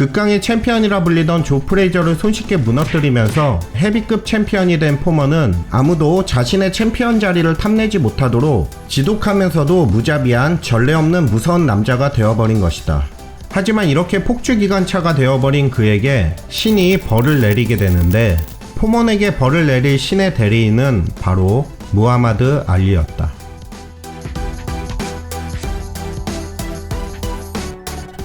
극강의 챔피언이라 불리던 조 프레이저를 손쉽게 무너뜨리면서 헤비급 챔피언이 된 포먼은 아무도 자신의 챔피언 자리를 탐내지 못하도록 지독하면서도 무자비한 전례 없는 무서운 남자가 되어버린 것이다. 하지만 이렇게 폭주기관차가 되어버린 그에게 신이 벌을 내리게 되는데, 포먼에게 벌을 내릴 신의 대리인은 바로 무하마드 알리였다.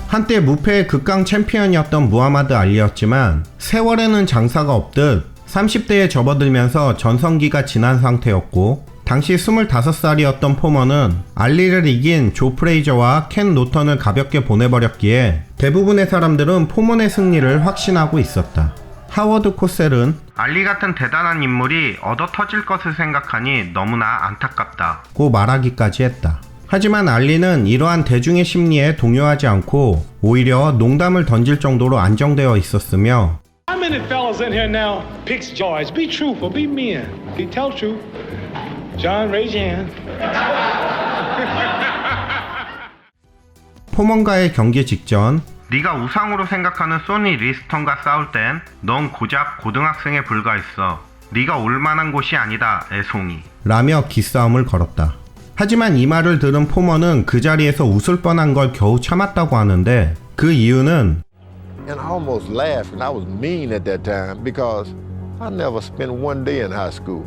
한때 무패의 극강 챔피언이었던 무하마드 알리였지만 세월에는 장사가 없듯 30대에 접어들면서 전성기가 지난 상태였고, 당시 25살이었던 포먼은 알리를 이긴 조 프레이저와 켄 노턴을 가볍게 보내버렸기에 대부분의 사람들은 포먼의 승리를 확신하고 있었다. 하워드 코셀은 알리 같은 대단한 인물이 얻어 터질 것을 생각하니 너무나 안타깝다고 말하기까지 했다. 하지만 알리는 이러한 대중의 심리에 동요하지 않고 오히려 농담을 던질 정도로 안정되어 있었으며, How many fellas in here now picks joys? Be truthful, be men. Tell the truth. John, raise your hand. 포먼과의 경기 직전, 네가 우상으로 생각하는 소니 리스턴과 싸울 땐 넌 고작 고등학생에 불과했어. 네가 올만한 곳이 아니다, 애송이. 라며 기싸움을 걸었다. 하지만 이 말을 들은 포먼은 그 자리에서 웃을 뻔한 걸 겨우 참았다고 하는데, 그 이유는 And I almost laughed and I was mean at that time because I never spent one day in high school.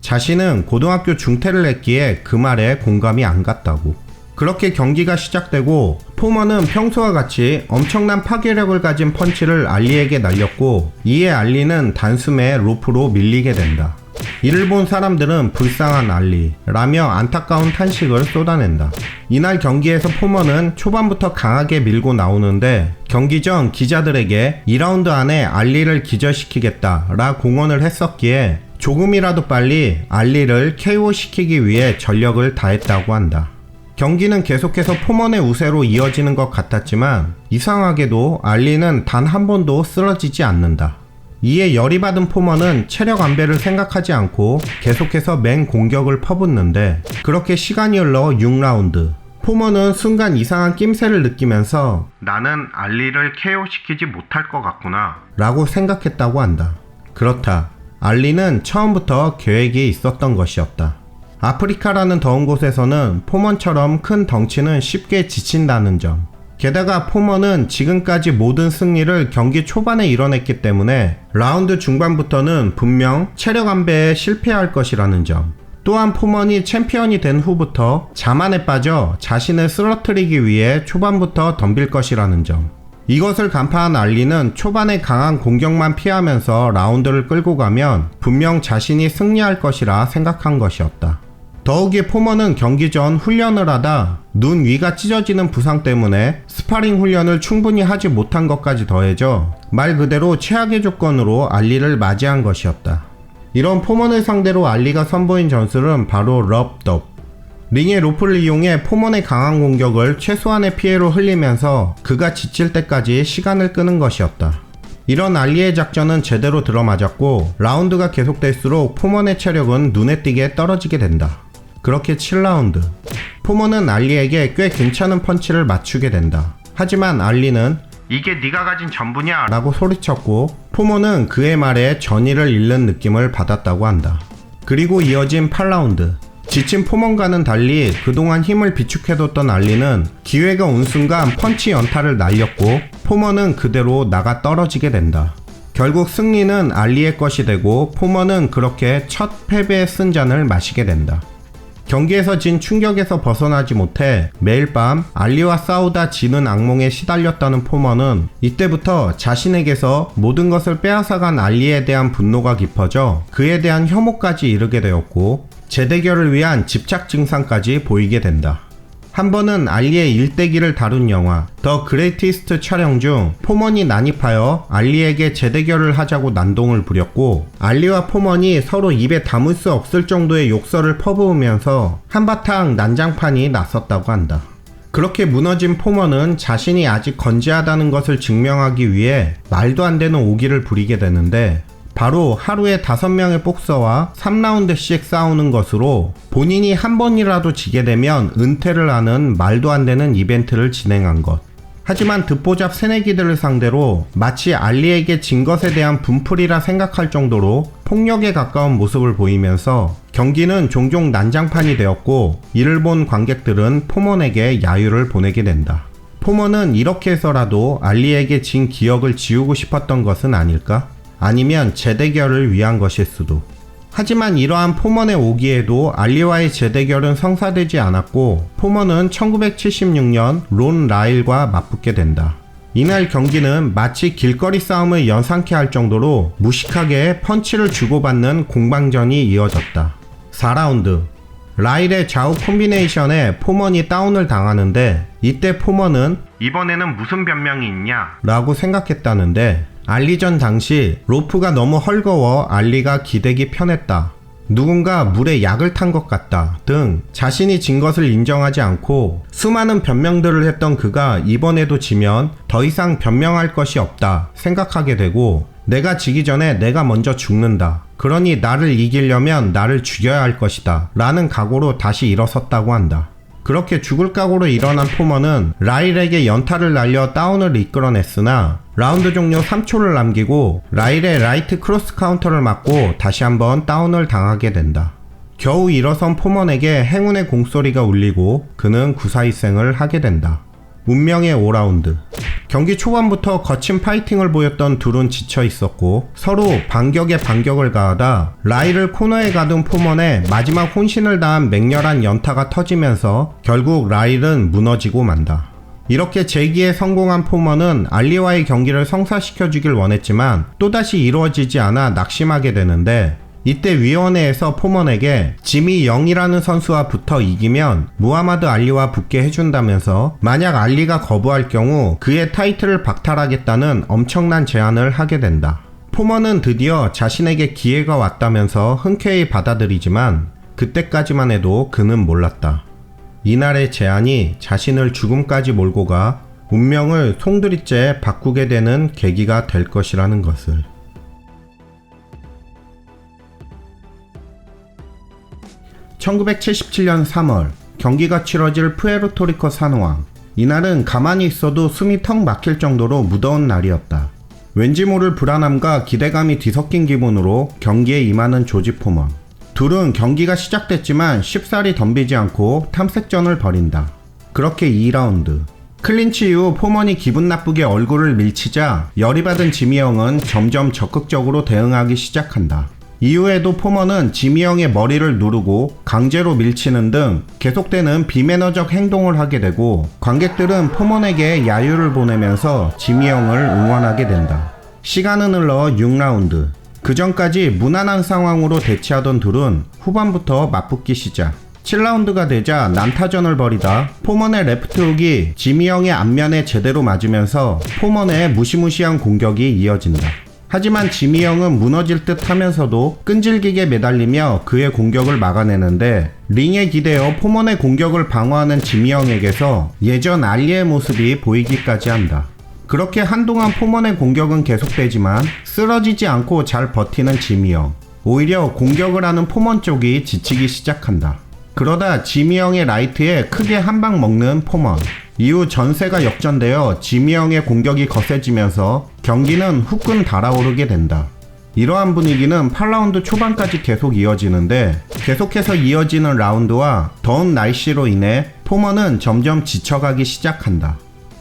자신은 고등학교 중퇴를 했기에 그 말에 공감이 안 갔다고. 그렇게 경기가 시작되고 포먼은 평소와 같이 엄청난 파괴력을 가진 펀치를 알리에게 날렸고, 이에 알리는 단숨에 로프로 밀리게 된다. 이를 본 사람들은 불쌍한 알리 라며 안타까운 탄식을 쏟아낸다. 이날 경기에서 포먼은 초반부터 강하게 밀고 나오는데, 경기 전 기자들에게 2라운드 안에 알리를 기절시키겠다 라 공언을 했었기에 조금이라도 빨리 알리를 KO시키기 위해 전력을 다했다고 한다. 경기는 계속해서 포먼의 우세로 이어지는 것 같았지만 이상하게도 알리는 단 한 번도 쓰러지지 않는다. 이에 열이 받은 포먼은 체력 안배를 생각하지 않고 계속해서 맹 공격을 퍼붓는데, 그렇게 시간이 흘러 6라운드. 포먼은 순간 이상한 낌새를 느끼면서 나는 알리를 KO시키지 못할 것 같구나 라고 생각했다고 한다. 그렇다. 알리는 처음부터 계획이 있었던 것이었다. 아프리카라는 더운 곳에서는 포먼처럼 큰 덩치는 쉽게 지친다는 점, 게다가 포먼은 지금까지 모든 승리를 경기 초반에 이뤄냈기 때문에 라운드 중반부터는 분명 체력 안배에 실패할 것이라는 점, 또한 포먼이 챔피언이 된 후부터 자만에 빠져 자신을 쓰러뜨리기 위해 초반부터 덤빌 것이라는 점, 이것을 간파한 알리는 초반에 강한 공격만 피하면서 라운드를 끌고 가면 분명 자신이 승리할 것이라 생각한 것이었다. 더욱이 포먼은 경기 전 훈련을 하다 눈 위가 찢어지는 부상 때문에 스파링 훈련을 충분히 하지 못한 것까지 더해져 말 그대로 최악의 조건으로 알리를 맞이한 것이었다. 이런 포먼을 상대로 알리가 선보인 전술은 바로 럽덥. 링의 로프를 이용해 포먼의 강한 공격을 최소한의 피해로 흘리면서 그가 지칠 때까지 시간을 끄는 것이었다. 이런 알리의 작전은 제대로 들어맞았고 라운드가 계속될수록 포먼의 체력은 눈에 띄게 떨어지게 된다. 그렇게 7라운드. 포먼은 알리에게 꽤 괜찮은 펀치를 맞추게 된다. 하지만 알리는 이게 네가 가진 전부냐? 라고 소리쳤고, 포먼은 그의 말에 전의를 잃는 느낌을 받았다고 한다. 그리고 이어진 8라운드. 지친 포먼과는 달리 그동안 힘을 비축해뒀던 알리는 기회가 온 순간 펀치 연타를 날렸고, 포먼은 그대로 나가 떨어지게 된다. 결국 승리는 알리의 것이 되고 포먼은 그렇게 첫 패배의 쓴잔을 마시게 된다. 경기에서 진 충격에서 벗어나지 못해 매일 밤 알리와 싸우다 지는 악몽에 시달렸다는 포먼은 이때부터 자신에게서 모든 것을 빼앗아간 알리에 대한 분노가 깊어져 그에 대한 혐오까지 이르게 되었고, 재대결을 위한 집착 증상까지 보이게 된다. 한 번은 알리의 일대기를 다룬 영화 더 그레이티스트 촬영 중 포먼이 난입하여 알리에게 재대결을 하자고 난동을 부렸고, 알리와 포먼이 서로 입에 담을 수 없을 정도의 욕설을 퍼부으면서 한바탕 난장판이 났었다고 한다. 그렇게 무너진 포먼은 자신이 아직 건재하다는 것을 증명하기 위해 말도 안 되는 오기를 부리게 되는데, 바로 하루에 5명의 복서와 3라운드씩 싸우는 것으로 본인이 한 번이라도 지게 되면 은퇴를 하는 말도 안 되는 이벤트를 진행한 것. 하지만 듣보잡 새내기들을 상대로 마치 알리에게 진 것에 대한 분풀이라 생각할 정도로 폭력에 가까운 모습을 보이면서 경기는 종종 난장판이 되었고, 이를 본 관객들은 포먼에게 야유를 보내게 된다. 포먼은 이렇게 해서라도 알리에게 진 기억을 지우고 싶었던 것은 아닐까? 아니면 재대결을 위한 것일 수도. 하지만 이러한 포먼의 오기에도 알리와의 재대결은 성사되지 않았고, 포먼은 1976년 론 라일과 맞붙게 된다. 이날 경기는 마치 길거리 싸움을 연상케 할 정도로 무식하게 펀치를 주고받는 공방전이 이어졌다. 4라운드. 라일의 좌우 콤비네이션에 포먼이 다운을 당하는데, 이때 포먼은 이번에는 무슨 변명이 있냐? 라고 생각했다는데, 알리전 당시 로프가 너무 헐거워 알리가 기대기 편했다, 누군가 물에 약을 탄 것 같다 등 자신이 진 것을 인정하지 않고 수많은 변명들을 했던 그가 이번에도 지면 더 이상 변명할 것이 없다 생각하게 되고, 내가 지기 전에 내가 먼저 죽는다, 그러니 나를 이기려면 나를 죽여야 할 것이다 라는 각오로 다시 일어섰다고 한다. 그렇게 죽을 각오로 일어난 포먼은 라일에게 연타를 날려 다운을 이끌어냈으나 라운드 종료 3초를 남기고 라일의 라이트 크로스 카운터를 맞고 다시 한번 다운을 당하게 된다. 겨우 일어선 포먼에게 행운의 공소리가 울리고 그는 구사일생을 하게 된다. 운명의 5라운드. 경기 초반부터 거친 파이팅을 보였던 둘은 지쳐 있었고 서로 반격에 반격을 가하다 라일을 코너에 가둔 포먼의 마지막 혼신을 다한 맹렬한 연타가 터지면서 결국 라일은 무너지고 만다. 이렇게 재기에 성공한 포먼은 알리와의 경기를 성사시켜주길 원했지만 또다시 이루어지지 않아 낙심하게 되는데, 이때 위원회에서 포먼에게 지미 영이라는 선수와 붙어 이기면 무하마드 알리와 붙게 해준다면서 만약 알리가 거부할 경우 그의 타이틀을 박탈하겠다는 엄청난 제안을 하게 된다. 포먼은 드디어 자신에게 기회가 왔다면서 흔쾌히 받아들이지만 그때까지만 해도 그는 몰랐다. 이날의 제안이 자신을 죽음까지 몰고 가 운명을 송두리째 바꾸게 되는 계기가 될 것이라는 것을. (1977년 3월) 경기가 치러질 푸에르토리코 산호항. 이날은 가만히 있어도 숨이 턱 막힐 정도로 무더운 날이었다. 왠지 모를 불안함과 기대감이 뒤섞인 기분으로 경기에 임하는 조지 포먼. 둘은 경기가 시작됐지만 쉽사리 덤비지 않고 탐색전을 벌인다. 그렇게 2라운드. 클린치 이후 포먼이 기분 나쁘게 얼굴을 밀치자 열이 받은 지미 형은 점점 적극적으로 대응하기 시작한다. 이후에도 포먼은 지미 형의 머리를 누르고 강제로 밀치는 등 계속되는 비매너적 행동을 하게 되고, 관객들은 포먼에게 야유를 보내면서 지미 형을 응원하게 된다. 시간은 흘러 6라운드. 그 전까지 무난한 상황으로 대치하던 둘은 후반부터 맞붙기 시작. 7라운드가 되자 난타전을 벌이다 포먼의 레프트 훅이 지미 형의 앞면에 제대로 맞으면서 포먼의 무시무시한 공격이 이어진다. 하지만 지미 형은 무너질 듯 하면서도 끈질기게 매달리며 그의 공격을 막아내는데, 링에 기대어 포먼의 공격을 방어하는 지미 형에게서 예전 알리의 모습이 보이기까지 한다. 그렇게 한동안 포먼의 공격은 계속되지만 쓰러지지 않고 잘 버티는 지미 형. 오히려 공격을 하는 포먼 쪽이 지치기 시작한다. 그러다 지미 형의 라이트에 크게 한 방 먹는 포먼. 이후 전세가 역전되어 지미 형의 공격이 거세지면서 경기는 후끈 달아오르게 된다. 이러한 분위기는 8라운드 초반까지 계속 이어지는데, 계속해서 이어지는 라운드와 더운 날씨로 인해 포먼은 점점 지쳐가기 시작한다.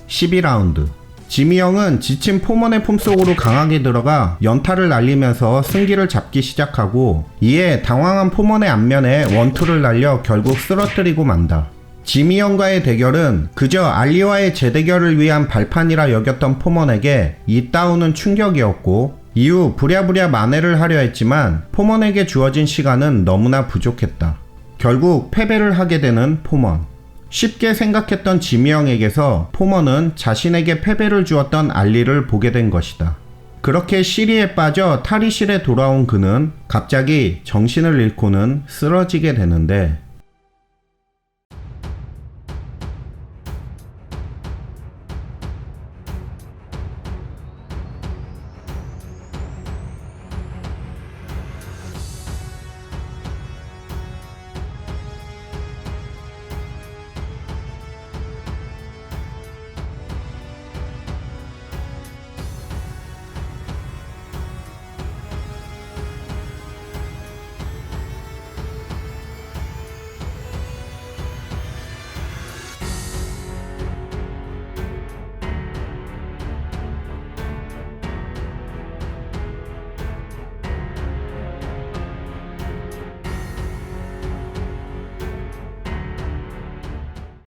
12라운드. 지미 형은 지친 포먼의 품속으로 강하게 들어가 연타를 날리면서 승기를 잡기 시작하고, 이에 당황한 포먼의 앞면에 원투를 날려 결국 쓰러뜨리고 만다. 지미 형과의 대결은 그저 알리와의 재대결을 위한 발판이라 여겼던 포먼에게 이 다운은 충격이었고, 이후 부랴부랴 만회를 하려 했지만 포먼에게 주어진 시간은 너무나 부족했다. 결국 패배를 하게 되는 포먼. 쉽게 생각했던 지미 형에게서 포먼은 자신에게 패배를 주었던 알리를 보게 된 것이다. 그렇게 시리에 빠져 탈의실에 돌아온 그는 갑자기 정신을 잃고는 쓰러지게 되는데,